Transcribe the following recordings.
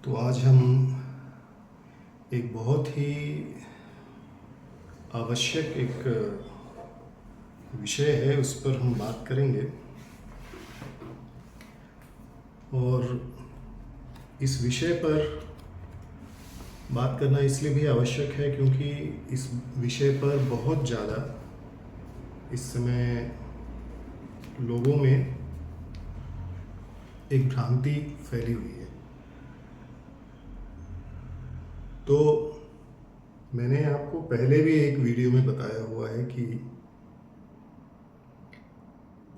तो आज हम एक बहुत ही आवश्यक एक विषय है उस पर हम बात करेंगे। और इस विषय पर बात करना इसलिए भी आवश्यक है क्योंकि इस विषय पर बहुत ज़्यादा इस समय लोगों में एक भ्रांति फैली हुई है। तो मैंने आपको पहले भी एक वीडियो में बताया हुआ है कि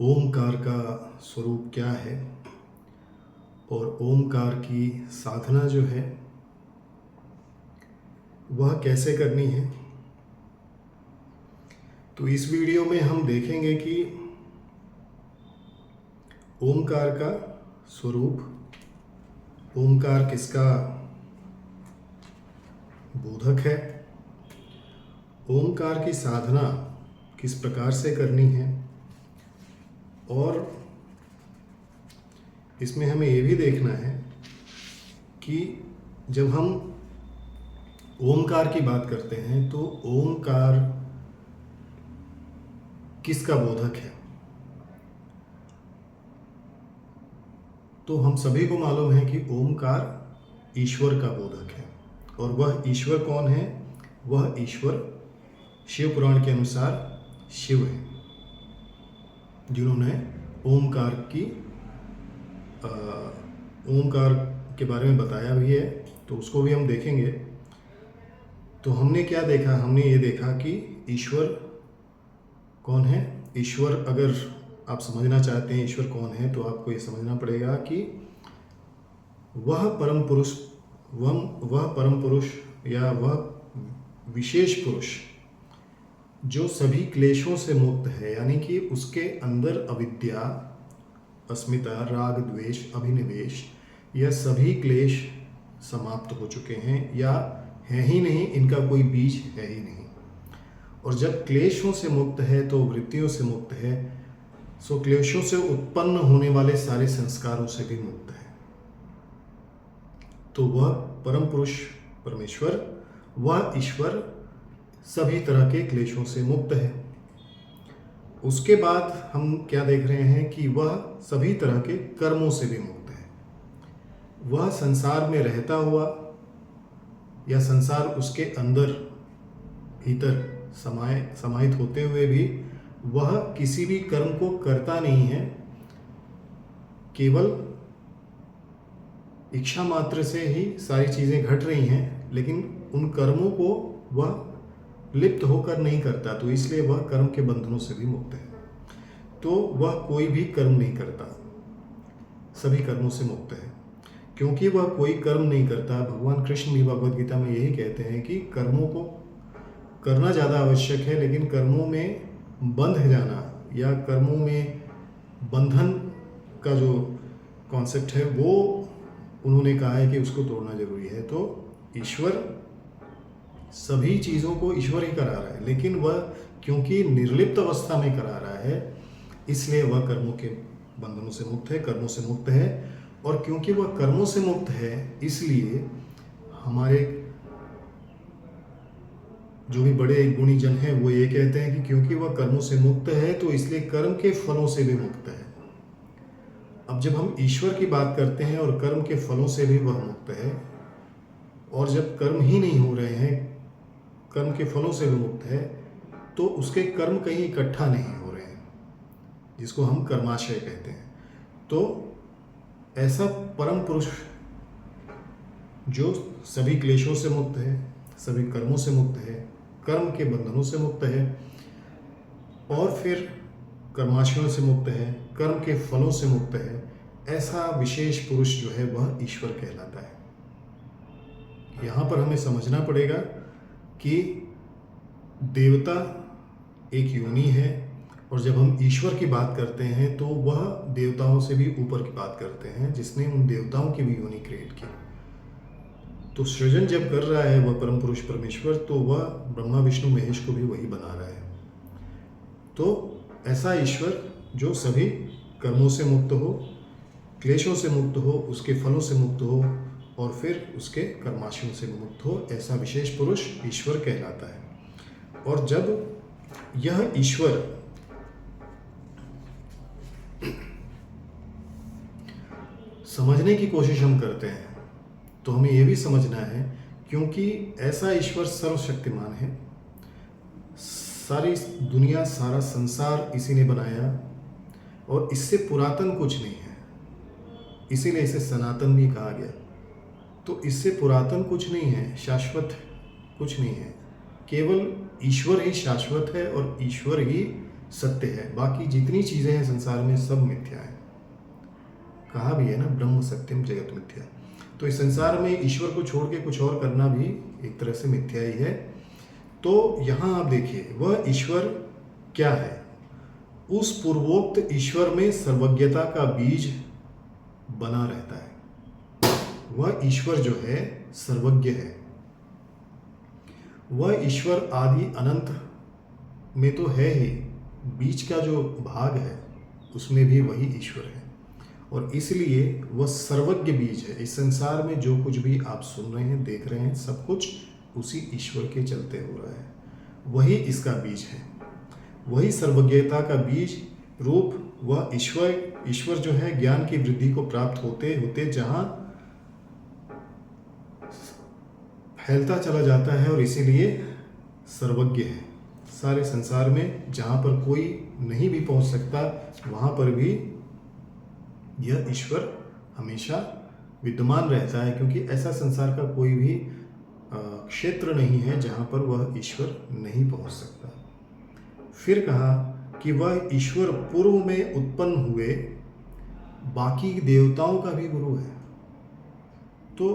ओमकार का स्वरूप क्या है और ओमकार की साधना जो है वह कैसे करनी है। तो इस वीडियो में हम देखेंगे कि ओमकार का स्वरूप, ओमकार किसका बोधक है, ओमकार की साधना किस प्रकार से करनी है, और इसमें हमें ये भी देखना है कि जब हम ओमकार की बात करते हैं तो ओमकार किसका बोधक है। तो हम सभी को मालूम है कि ओमकार ईश्वर का बोधक है। और वह ईश्वर कौन है? वह ईश्वर शिव पुराण के अनुसार शिव है, जिन्होंने ओमकार के बारे में बताया भी है। तो उसको भी हम देखेंगे। तो हमने क्या देखा? हमने ये देखा कि ईश्वर कौन है। ईश्वर, अगर आप समझना चाहते हैं ईश्वर कौन है, तो आपको ये समझना पड़ेगा कि वह परम पुरुष या वह विशेष पुरुष जो सभी क्लेशों से मुक्त है, यानी कि उसके अंदर अविद्या, अस्मिता, राग, द्वेष, अभिनिवेश, यह सभी क्लेश समाप्त हो चुके हैं या है ही नहीं, इनका कोई बीज है ही नहीं। और जब क्लेशों से मुक्त है तो वृत्तियों से मुक्त है, सो क्लेशों से उत्पन्न होने वाले सारे संस्कारों से भी मुक्त है। तो वह परम पुरुष परमेश्वर, वह ईश्वर सभी तरह के क्लेशों से मुक्त है। उसके बाद हम क्या देख रहे हैं कि वह सभी तरह के कर्मों से भी मुक्त है। वह संसार में रहता हुआ या संसार उसके अंदर भीतर समाहित होते हुए भी वह किसी भी कर्म को करता नहीं है। केवल इच्छा मात्र से ही सारी चीज़ें घट रही हैं, लेकिन उन कर्मों को वह लिप्त होकर नहीं करता, तो इसलिए वह कर्म के बंधनों से भी मुक्त है। तो वह कोई भी कर्म नहीं करता, सभी कर्मों से मुक्त है। क्योंकि वह कोई कर्म नहीं करता, भगवान कृष्ण भी भगवद गीता में यही कहते हैं कि कर्मों को करना ज़्यादा आवश्यक है, लेकिन कर्मों में बंध जाना या कर्मों में बंधन का जो कॉन्सेप्ट है वो उन्होंने कहा है कि उसको तोड़ना जरूरी है। तो ईश्वर सभी चीज़ों को ईश्वर ही करा रहा है, लेकिन वह क्योंकि निर्लिप्त अवस्था में करा रहा है, इसलिए वह कर्मों के बंधनों से मुक्त है, कर्मों से मुक्त है। और क्योंकि वह कर्मों से मुक्त है, इसलिए हमारे जो भी बड़े गुणी जन हैं वो ये कहते हैं कि क्योंकि वह कर्मों से मुक्त है तो इसलिए कर्म के फलों से भी मुक्त है। अब जब हम ईश्वर की बात करते हैं और कर्म के फलों से भी वह मुक्त है, और जब कर्म ही नहीं हो रहे हैं, कर्म के फलों से भी मुक्त है, तो उसके कर्म कहीं इकट्ठा नहीं हो रहे हैं, जिसको हम कर्माशय कहते हैं। तो ऐसा परम पुरुष जो सभी क्लेशों से मुक्त है, सभी कर्मों से मुक्त है, कर्म के बंधनों से मुक्त है, और फिर कर्माशयों से मुक्त है, कर्म के फलों से मुक्त है, ऐसा विशेष पुरुष जो है वह ईश्वर कहलाता है। यहाँ पर हमें समझना पड़ेगा कि देवता एक योनि है, और जब हम ईश्वर की बात करते हैं तो वह देवताओं से भी ऊपर की बात करते हैं, जिसने उन देवताओं की भी योनि क्रिएट की। तो सृजन जब कर रहा है वह परम पुरुष परमेश्वर, तो वह ब्रह्मा विष्णु महेश को भी वही बना रहा है। तो ऐसा ईश्वर जो सभी कर्मों से मुक्त हो, क्लेशों से मुक्त हो, उसके फलों से मुक्त हो, और फिर उसके कर्माशयों से मुक्त हो, ऐसा विशेष पुरुष ईश्वर कहलाता है। और जब यह ईश्वर समझने की कोशिश हम करते हैं तो हमें यह भी समझना है, क्योंकि ऐसा ईश्वर सर्वशक्तिमान है, सारी दुनिया सारा संसार इसी ने बनाया और इससे पुरातन कुछ नहीं है, इसीलिए इसे सनातन भी कहा गया। तो इससे पुरातन कुछ नहीं है, शाश्वत कुछ नहीं है, केवल ईश्वर ही शाश्वत है और ईश्वर ही सत्य है। बाकी जितनी चीज़ें हैं संसार में सब मिथ्या है। कहा भी है ना, ब्रह्म सत्यम जगत मिथ्या। तो इस संसार में ईश्वर को छोड़ के कुछ और करना भी एक तरह से मिथ्या ही है। तो यहाँ आप देखिए, वह ईश्वर क्या है? उस पूर्वोक्त ईश्वर में सर्वज्ञता का बीज बना रहता है। वह ईश्वर जो है सर्वज्ञ है। वह ईश्वर आदि अनंत में तो है ही, बीच का जो भाग है उसमें भी वही ईश्वर है और इसलिए वह सर्वज्ञ बीज है। इस संसार में जो कुछ भी आप सुन रहे हैं, देख रहे हैं, सब कुछ उसी ईश्वर के चलते हो रहा है। वही इसका बीज है, वही सर्वज्ञता का बीज रूप वह ईश्वर जो है ज्ञान की वृद्धि को प्राप्त होते होते जहाँ फैलता चला जाता है और इसीलिए सर्वज्ञ है। सारे संसार में जहाँ पर कोई नहीं भी पहुँच सकता, वहाँ पर भी यह ईश्वर हमेशा विद्यमान रहता है, क्योंकि ऐसा संसार का कोई भी क्षेत्र नहीं है जहाँ पर वह ईश्वर नहीं पहुँच सकता। फिर कहा कि वह ईश्वर पूर्व में उत्पन्न हुए बाकी देवताओं का भी गुरु है। तो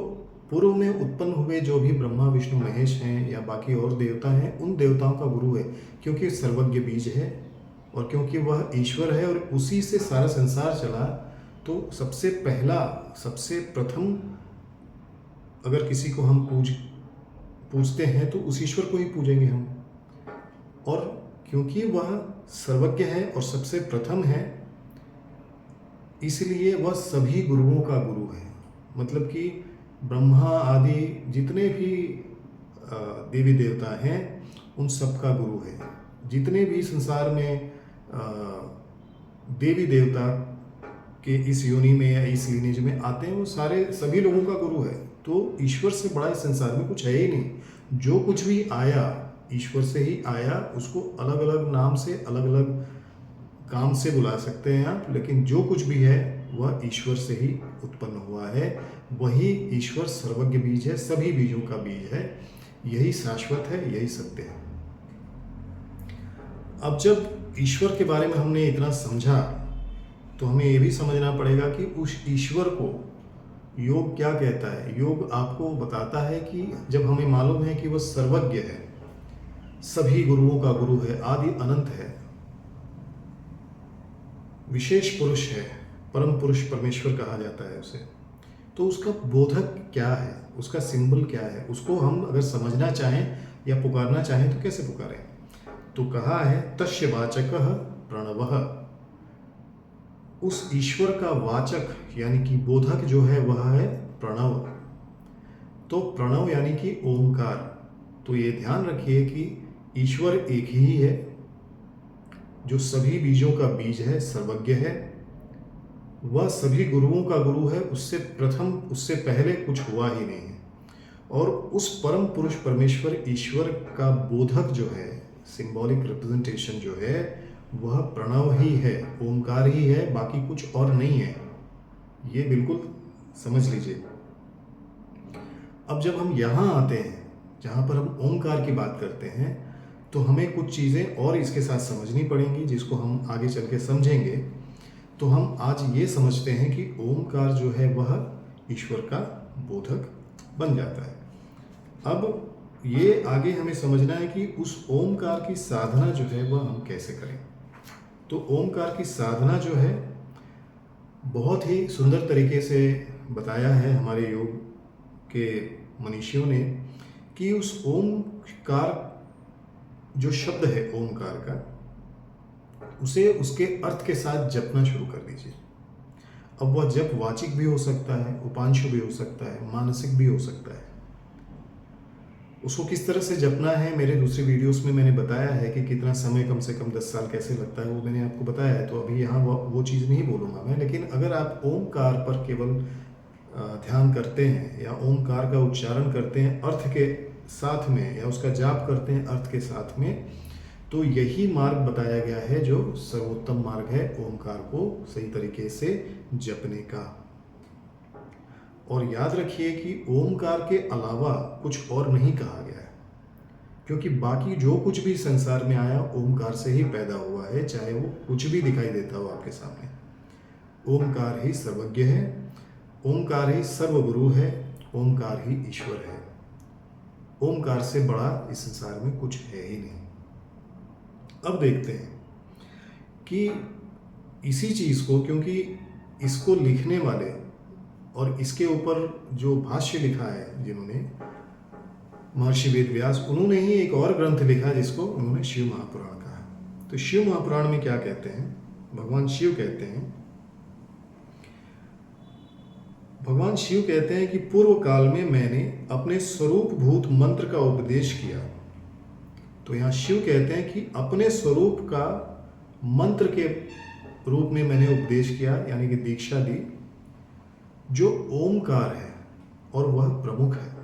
पूर्व में उत्पन्न हुए जो भी ब्रह्मा विष्णु महेश हैं या बाकी और देवता हैं, उन देवताओं का गुरु है, क्योंकि सर्वज्ञ बीज है और क्योंकि वह ईश्वर है और उसी से सारा संसार चला। तो सबसे पहला, सबसे प्रथम अगर किसी को हम पूजते हैं तो उस ईश्वर को ही पूजेंगे हम। और क्योंकि वह सर्वज्ञ है और सबसे प्रथम है, इसलिए वह सभी गुरुओं का गुरु है। मतलब कि ब्रह्मा आदि जितने भी देवी देवता हैं उन सब का गुरु है। जितने भी संसार में देवी देवता के इस योनि में या इस लीनेज में आते हैं, वो सारे सभी लोगों का गुरु है। तो ईश्वर से बड़ा इस संसार में कुछ है ही नहीं। जो कुछ भी आया ईश्वर से ही आया, उसको अलग अलग नाम से अलग अलग काम से बुला सकते हैं आप, लेकिन जो कुछ भी है वह ईश्वर से ही उत्पन्न हुआ है। वही ईश्वर सर्वज्ञ बीज है, सभी बीजों का बीज है, यही शाश्वत है, यही सत्य है। अब जब ईश्वर के बारे में हमने इतना समझा तो हमें ये भी समझना पड़ेगा कि उस ईश्वर को योग क्या कहता है। योग आपको बताता है कि जब हमें मालूम है कि वह सर्वज्ञ है, सभी गुरुओं का गुरु है, आदि अनंत है, विशेष पुरुष है, परम पुरुष परमेश्वर कहा जाता है उसे, तो उसका बोधक क्या है, उसका सिंबल क्या है, उसको हम अगर समझना चाहें या पुकारना चाहें तो कैसे पुकारें। तो कहा है तस्य वाचकः प्रणवः। उस ईश्वर का वाचक यानी कि बोधक जो है वह है प्रणव। तो प्रणव यानी कि ओंकार। तो ये ध्यान रखिए कि ईश्वर एक ही है जो सभी बीजों का बीज है, सर्वज्ञ है, वह सभी गुरुओं का गुरु है, उससे प्रथम, उससे पहले कुछ हुआ ही नहीं है। और उस परम पुरुष परमेश्वर ईश्वर का बोधक जो है, सिंबॉलिक रिप्रेजेंटेशन जो है, वह प्रणव ही है, ओंकार ही है, बाकी कुछ और नहीं है। ये बिल्कुल समझ लीजिए। अब जब हम यहाँ आते हैं जहाँ पर हम ओंकार की बात करते हैं, तो हमें कुछ चीज़ें और इसके साथ समझनी पड़ेंगी, जिसको हम आगे चल के समझेंगे। तो हम आज ये समझते हैं कि ओंकार जो है वह ईश्वर का बोधक बन जाता है। अब ये आगे हमें समझना है कि उस ओंकार की साधना जो है वह हम कैसे करें। तो ओंकार की साधना जो है बहुत ही सुंदर तरीके से बताया है हमारे योग के मनीषियों ने कि उस ओंकार जो शब्द है ओंकार का, उसे उसके अर्थ के साथ जपना शुरू कर दीजिए। अब वह जप वाचिक भी हो सकता है, उपांशु भी हो सकता है, मानसिक भी हो सकता है। उसको किस तरह से जपना है मेरे दूसरी वीडियोस में मैंने बताया है कि कितना समय, कम से कम 10 साल कैसे लगता है, वो मैंने आपको बताया है। तो अभी यहाँ वो चीज़ नहीं बोलूँगा मैं। लेकिन अगर आप ओमकार पर केवल ध्यान करते हैं या ओमकार का उच्चारण करते हैं अर्थ के साथ में, या उसका जाप करते हैं अर्थ के साथ में, तो यही मार्ग बताया गया है जो सर्वोत्तम मार्ग है ओमकार को सही तरीके से जपने का। और याद रखिए कि ओमकार के अलावा कुछ और नहीं कहा गया है, क्योंकि बाकी जो कुछ भी संसार में आया ओमकार से ही पैदा हुआ है, चाहे वो कुछ भी दिखाई देता हो आपके सामने। ओमकार ही सर्वज्ञ है, ओमकार ही सर्वगुरु है, ओमकार ही ईश्वर है। ओमकार से बड़ा इस संसार में कुछ है ही नहीं। अब देखते हैं कि इसी चीज़ को, क्योंकि इसको लिखने वाले और इसके ऊपर जो भाष्य लिखा है जिन्होंने, महर्षि वेद व्यास, उन्होंने ही एक और ग्रंथ लिखा जिसको उन्होंने शिव महापुराण कहा। तो शिव महापुराण में क्या कहते हैं? भगवान शिव कहते हैं कि पूर्व काल में मैंने अपने स्वरूप भूत मंत्र का उपदेश किया। तो यहाँ शिव कहते हैं कि अपने स्वरूप का मंत्र के रूप में मैंने उपदेश किया, यानी कि दीक्षा दी, जो ओमकार है और वह प्रमुख है।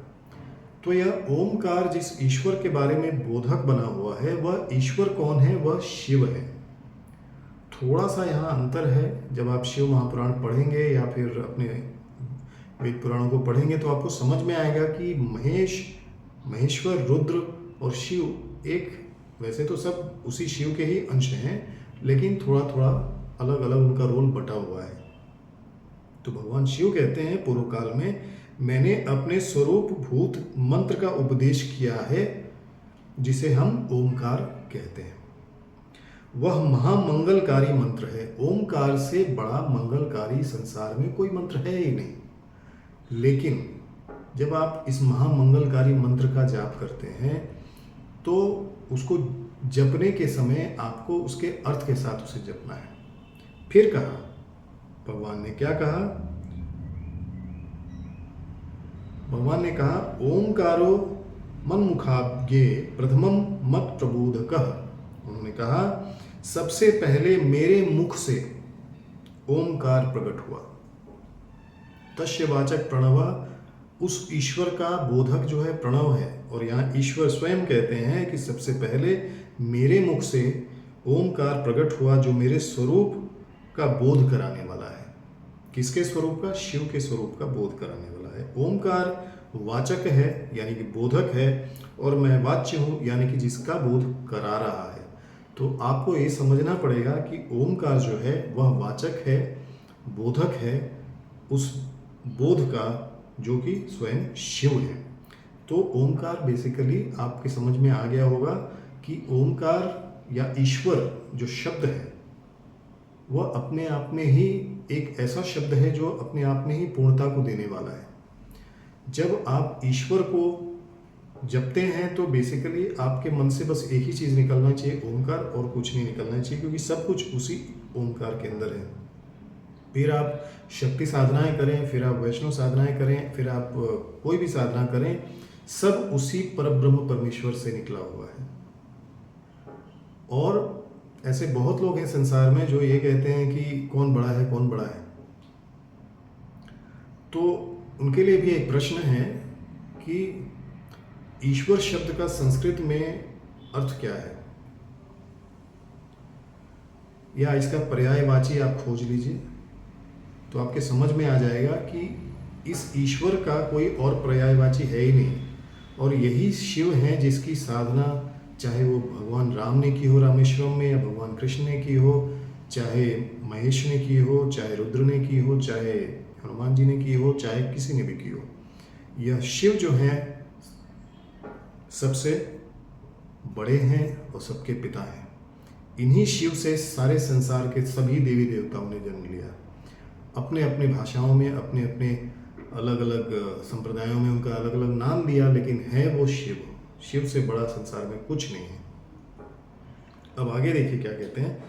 तो यह ओमकार जिस ईश्वर के बारे में बोधक बना हुआ है, वह ईश्वर कौन है? वह शिव है। थोड़ा सा यहाँ अंतर है। जब आप शिव महापुराण पढ़ेंगे या फिर अपने वेद पुराणों को पढ़ेंगे तो आपको समझ में आएगा कि महेश्वर, रुद्र और शिव एक, वैसे तो सब उसी शिव के ही अंश हैं, लेकिन थोड़ा थोड़ा अलग अलग उनका रोल बटा हुआ है। तो भगवान शिव कहते हैं पूर्व काल में मैंने अपने स्वरूप भूत मंत्र का उपदेश किया है, जिसे हम ओमकार कहते हैं। वह महामंगलकारी मंत्र है। ओमकार से बड़ा मंगलकारी संसार में कोई मंत्र है ही नहीं। लेकिन जब आप इस महामंगलकारी मंत्र का जाप करते हैं तो उसको जपने के समय आपको उसके अर्थ के साथ उसे जपना है। फिर कहा, भगवान ने क्या कहा? भगवान ने कहा, ओमकारो मन्मुखाग्ये प्रथमम मत प्रबोधकः। उन्होंने कहा सबसे पहले मेरे मुख से ओमकार प्रकट हुआ। तस्य वाचक प्रणव, उस ईश्वर का बोधक जो है प्रणव है। और यहाँ ईश्वर स्वयं कहते हैं कि सबसे पहले मेरे मुख से ओमकार प्रकट हुआ, जो मेरे स्वरूप का बोध कराने वाला है। किसके स्वरूप का? शिव के स्वरूप का बोध कराने वाला है। ओमकार वाचक है, यानी कि बोधक है, और मैं वाच्य हूँ, यानी कि जिसका बोध करा रहा है। तो आपको ये समझना पड़ेगा कि ओमकार जो है वह वाचक है, बोधक है उस बोध का, जो कि स्वयं शिव है। तो ओमकार बेसिकली आपके समझ में आ गया होगा कि ओमकार या ईश्वर जो शब्द है वह अपने आप में ही एक ऐसा शब्द है जो अपने आप में ही पूर्णता को देने वाला है। जब आप ईश्वर को जपते हैं तो बेसिकली आपके मन से बस एक ही चीज़ निकलना चाहिए, ओमकार, और कुछ नहीं निकलना चाहिए, क्योंकि सब कुछ उसी ओमकार के अंदर है। फिर आप शक्ति साधनाएं करें, फिर आप वैष्णव साधनाएं करें, फिर आप कोई भी साधना करें, सब उसी परब्रह्म परमेश्वर से निकला हुआ है। और ऐसे बहुत लोग हैं संसार में जो ये कहते हैं कि कौन बड़ा है, कौन बड़ा है। तो उनके लिए भी एक प्रश्न है कि ईश्वर शब्द का संस्कृत में अर्थ क्या है, या इसका पर्यायवाची आप खोज लीजिए तो आपके समझ में आ जाएगा कि इस ईश्वर का कोई और पर्यायवाची है ही नहीं। और यही शिव हैं जिसकी साधना, चाहे वो भगवान राम ने की हो रामेश्वरम में, या भगवान कृष्ण ने की हो, चाहे महेश ने की हो, चाहे रुद्र ने की हो, चाहे हनुमान जी ने की हो, चाहे किसी ने भी की हो, यह शिव जो हैं सबसे बड़े हैं और सबके पिता हैं। इन्हीं शिव से सारे संसार के सभी देवी देवताओं ने जन्म लिया। अपने अपने भाषाओं में, अपने अपने अलग अलग संप्रदायों में उनका अलग अलग नाम दिया, लेकिन है वो शिव। शिव से बड़ा संसार में कुछ नहीं है। अब आगे देखिए क्या कहते हैं,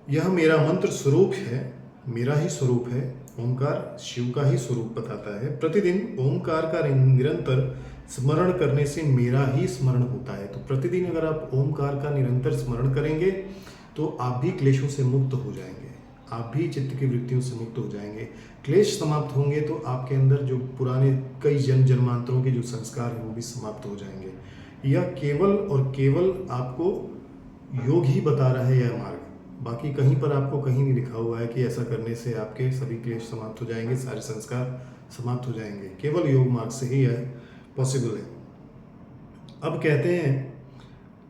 यह मेरा मंत्र स्वरूप है, मेरा ही स्वरूप है। ओंकार शिव का ही स्वरूप बताता है। प्रतिदिन ओंकार का निरंतर स्मरण करने से मेरा ही स्मरण होता है। तो प्रतिदिन अगर आप ओंकार का निरंतर स्मरण करेंगे तो आप भी क्लेशों से मुक्त हो जाएंगे, आप भी चित्त की वृत्तियों से मुक्त हो जाएंगे। क्लेश समाप्त होंगे तो आपके अंदर जो पुराने कई जन्मांतरों के जो संस्कार हैं वो भी समाप्त हो जाएंगे। यह केवल और केवल आपको योग ही बता रहा है यह मार्ग, बाकी कहीं पर आपको कहीं नहीं लिखा हुआ है कि ऐसा करने से आपके सभी क्लेश समाप्त हो जाएंगे, सारे संस्कार समाप्त हो जाएंगे। केवल योग मार्ग से ही यह पॉसिबल है। अब कहते हैं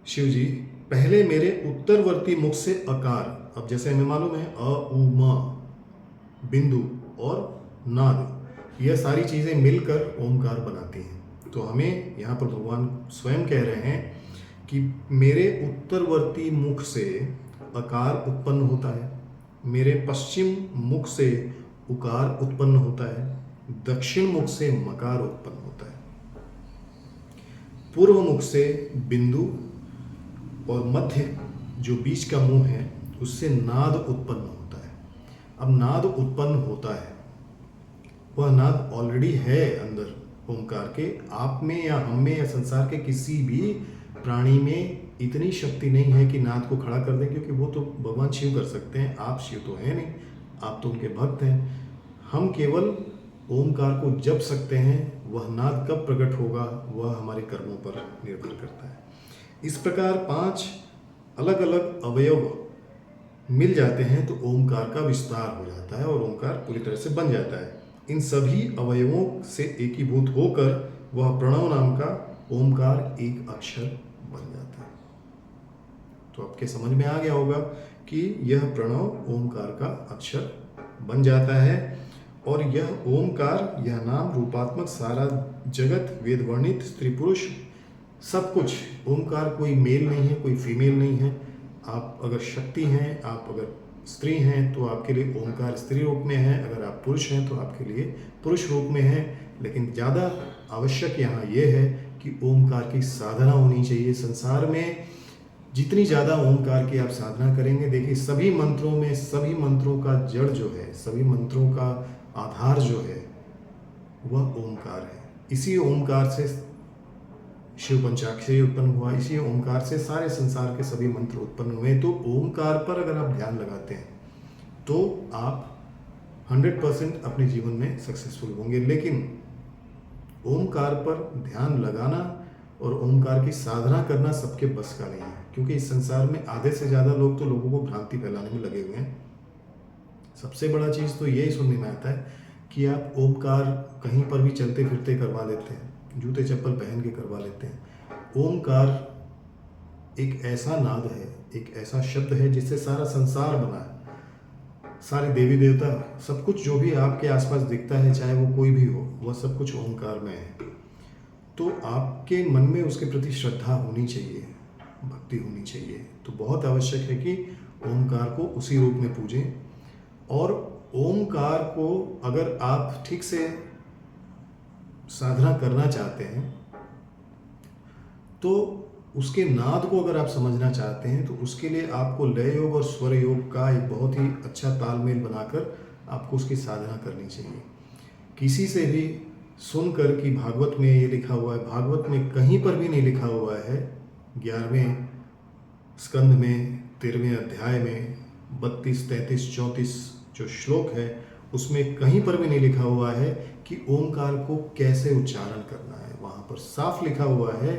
शिव जी, पहले मेरे उत्तरवर्ती मुख से अकार, अब जैसे हमें मालूम है अ उ म बिंदु और नाद, यह सारी चीज़ें मिलकर ओंकार बनाती हैं। तो हमें यहाँ पर भगवान स्वयं कह रहे हैं कि मेरे उत्तरवर्ती मुख से अकार उत्पन्न होता है, मेरे पश्चिम मुख से उकार उत्पन्न होता है, दक्षिण मुख से मकार उत्पन्न होता है, पूर्व मुख से बिंदु और मध्य जो बीच का मुंह है उससे नाद उत्पन्न होता है। अब नाद उत्पन्न होता है, वह नाद ऑलरेडी है अंदर ओंकार के, आप में या हम में या संसार के किसी भी प्राणी में इतनी शक्ति नहीं है कि नाद को खड़ा कर दें, क्योंकि वो तो भगवान शिव कर सकते हैं, आप शिव तो हैं नहीं, आप तो उनके भक्त हैं। हम केवल ओंकार को जप सकते हैं, वह नाद कब प्रकट होगा वह हमारे कर्मों पर निर्भर करता है। इस प्रकार 5 अलग अलग अवयव मिल जाते हैं तो ओंकार का विस्तार हो जाता है और ओंकार पूरी तरह से बन जाता है। इन सभी अवयवों से एकीभूत होकर वह प्रणव नाम का ओंकार एक अक्षर बन जाता है। तो आपके समझ में आ गया होगा कि यह प्रणव ओंकार का अक्षर बन जाता है। और यह ओंकार, यह नाम रूपात्मक सारा जगत, वेद वर्णित स्त्री पुरुष सब कुछ, ओंकार कोई मेल नहीं है, कोई फीमेल नहीं है। आप अगर शक्ति हैं, आप अगर स्त्री हैं तो आपके लिए ओंकार स्त्री रूप में है, अगर आप पुरुष हैं तो आपके लिए पुरुष रूप में है। लेकिन ज़्यादा आवश्यक यहाँ ये है कि ओंकार की साधना होनी चाहिए। संसार में जितनी ज़्यादा ओंकार की आप साधना करेंगे, देखिए सभी मंत्रों में, सभी मंत्रों का जड़ जो है, सभी मंत्रों का आधार जो है वह ओंकार है। इसी ओंकार से शिव पंचाक्षरी उत्पन्न हुआ, इसी ओंकार से सारे संसार के सभी मंत्र उत्पन्न हुए। तो ओंकार पर अगर आप ध्यान लगाते हैं तो आप 100% अपने जीवन में सक्सेसफुल होंगे। लेकिन ओंकार पर ध्यान लगाना और ओंकार की साधना करना सबके बस का नहीं है, क्योंकि इस संसार में आधे से ज़्यादा लोग तो लोगों को भ्रांति फैलाने में लगे हुए हैं। सबसे बड़ा चीज़ तो यही सुनने में आता है कि आप ओंकार कहीं पर भी चलते फिरते करवा लेते हैं, जूते चप्पल पहन के करवा लेते हैं। ओंकार एक ऐसा नाद है, एक ऐसा शब्द है जिससे सारा संसार बना है, सारे देवी देवता, सब कुछ जो भी आपके आसपास दिखता है, चाहे वो कोई भी हो, वह सब कुछ ओंकार में है। तो आपके मन में उसके प्रति श्रद्धा होनी चाहिए, भक्ति होनी चाहिए। तो बहुत आवश्यक है कि ओंकार को उसी रूप में पूजें। और ओंकार को अगर आप ठीक से साधना करना चाहते हैं तो उसके नाद को अगर आप समझना चाहते हैं तो उसके लिए आपको लय योग और स्वर योग का एक बहुत ही अच्छा तालमेल बनाकर आपको उसकी साधना करनी चाहिए। किसी से भी सुनकर कि भागवत में ये लिखा हुआ है, भागवत में कहीं पर भी नहीं लिखा हुआ है। 11वें स्कंद में 13वें अध्याय में 32, 33, 34 जो श्लोक है उसमें कहीं पर भी नहीं लिखा हुआ है कि ओंकार को कैसे उच्चारण करना है। वहाँ पर साफ लिखा हुआ है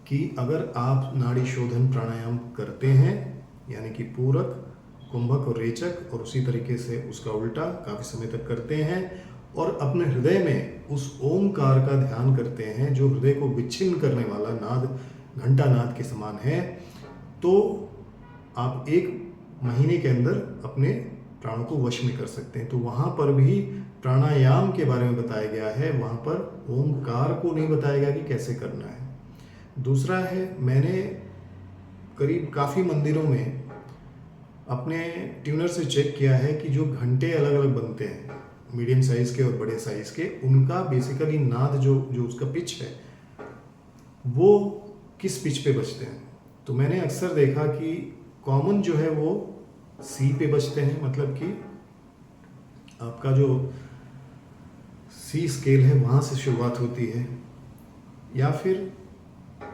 कि अगर आप नाड़ी शोधन प्राणायाम करते हैं, यानी कि पूरक, कुंभक और रेचक, और उसी तरीके से उसका उल्टा काफ़ी समय तक करते हैं और अपने हृदय में उस ओंकार का ध्यान करते हैं जो हृदय को विच्छिन्न करने वाला नाद, घंटा नाद के समान है, तो आप 1 महीने के अंदर अपने प्राणों को वश में कर सकते हैं। तो वहाँ पर भी प्राणायाम के बारे में बताया गया है, वहाँ पर ओंकार को नहीं बताया गया कि कैसे करना है। दूसरा है, मैंने करीब काफ़ी मंदिरों में अपने ट्यूनर से चेक किया है कि जो घंटे अलग अलग बनते हैं, मीडियम साइज़ के और बड़े साइज़ के, उनका बेसिकली नाद जो उसका पिच है वो किस पिच पे बजते हैं। तो मैंने अक्सर देखा कि कॉमन जो है वो सी पे बजते हैं, मतलब कि आपका जो सी स्केल है वहाँ से शुरुआत होती है, या फिर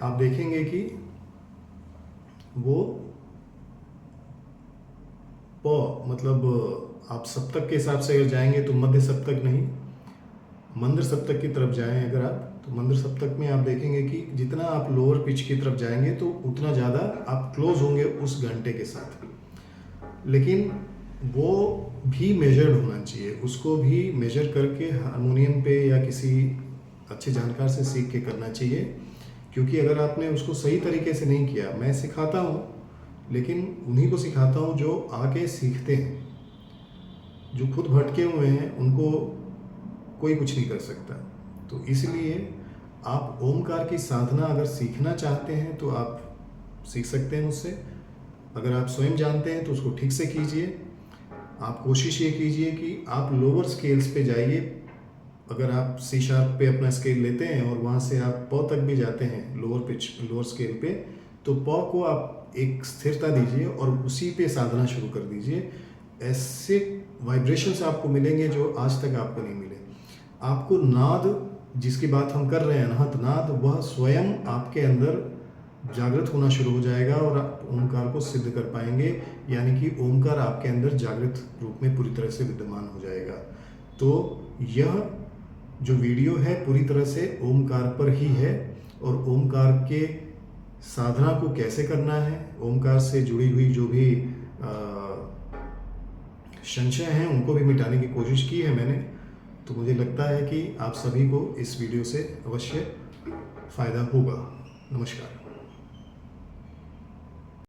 आप देखेंगे कि वो प मतलब आप सप्तक के हिसाब से अगर जाएंगे तो मध्य सप्तक नहीं, मंद्र सप्तक की तरफ जाएं अगर आप, तो मंद्र सप्तक में आप देखेंगे कि जितना आप लोअर पिच की तरफ जाएंगे तो उतना ज़्यादा आप क्लोज होंगे उस घंटे के साथ। लेकिन वो भी मेजर्ड होना चाहिए, उसको भी मेजर करके हारमोनियम पे या किसी अच्छे जानकार से सीख के करना चाहिए। क्योंकि अगर आपने उसको सही तरीके से नहीं किया, मैं सिखाता हूँ लेकिन उन्हीं को सिखाता हूँ जो आके सीखते हैं। जो खुद भटके हुए हैं उनको कोई कुछ नहीं कर सकता। तो इसलिए आप ओमकार की साधना अगर सीखना चाहते हैं तो आप सीख सकते हैं मुझसे। अगर आप स्वयं जानते हैं तो उसको ठीक से कीजिए। आप कोशिश ये कीजिए कि आप लोअर स्केल्स पे जाइए। अगर आप सी शार्प पे अपना स्केल लेते हैं और वहाँ से आप प तक भी जाते हैं लोअर स्केल पे, तो प को आप एक स्थिरता दीजिए और उसी पे साधना शुरू कर दीजिए। ऐसे वाइब्रेशंस आपको मिलेंगे जो आज तक आपको नहीं मिले। आपको नाद जिसकी बात हम कर रहे हैं, अनहत नाद, वह स्वयं आपके अंदर जागृत होना शुरू हो जाएगा और आप ओमकार को सिद्ध कर पाएंगे। यानी कि ओमकार आपके अंदर जागृत रूप में पूरी तरह से विद्यमान हो जाएगा। तो यह जो वीडियो है पूरी तरह से ओमकार पर ही है, और ओमकार के साधना को कैसे करना है, ओमकार से जुड़ी हुई जो भी संशय हैं उनको भी मिटाने की कोशिश की है मैंने। तो मुझे लगता है कि आप सभी को इस वीडियो से अवश्य फ़ायदा होगा। नमस्कार।